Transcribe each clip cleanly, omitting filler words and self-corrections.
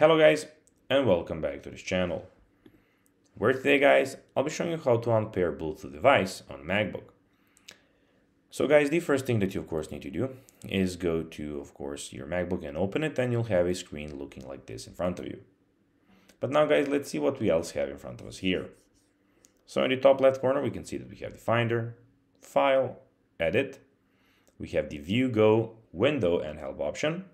Hello guys, and welcome back to this channel, where today guys, I'll be showing you how to unpair Bluetooth device on a MacBook. So guys, the first thing that you of course need to do is go to of course your MacBook and open it, and you'll have a screen looking like this in front of you. But now guys, let's see what we else have in front of us here. So in the top left corner, we can see that we have the Finder, File, Edit. We have the View, Go, Window, and Help option.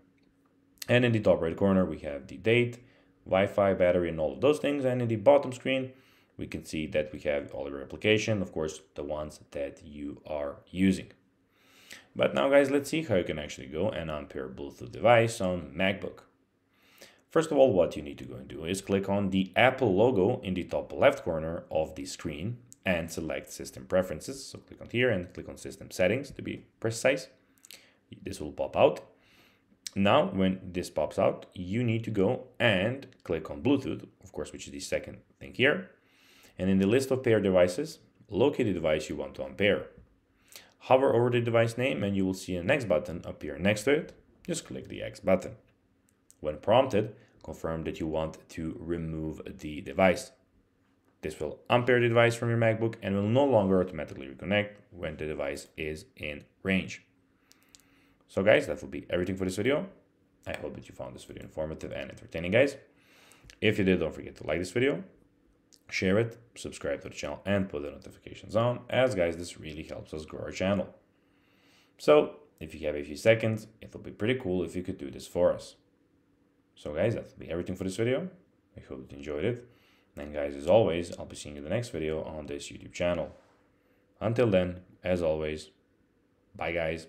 And in the top right corner, we have the date, Wi-Fi, battery, and all of those things. And in the bottom screen, we can see that we have all of your application, of course, the ones that you are using. But now guys, let's see how you can actually go and unpair Bluetooth device on MacBook. First of all, what you need to go and do is click on the Apple logo in the top left corner of the screen and select System Preferences. So click on here and click on System Settings to be precise. This will pop out. Now, when this pops out, you need to go and click on Bluetooth, of course, which is the second thing here. And in the list of pair devices, locate the device you want to unpair. Hover over the device name and you will see an X button appear next to it. Just click the X button. When prompted, confirm that you want to remove the device. This will unpair the device from your MacBook and will no longer automatically reconnect when the device is in range. So guys, that will be everything for this video. I hope that you found this video informative and entertaining, guys. If you did, don't forget to like this video, share it, subscribe to the channel, and put the notifications on, as guys, this really helps us grow our channel. So if you have a few seconds, it will be pretty cool if you could do this for us. So guys, that will be everything for this video. I hope you enjoyed it. And guys, as always, I'll be seeing you in the next video on this YouTube channel. Until then, as always, bye guys.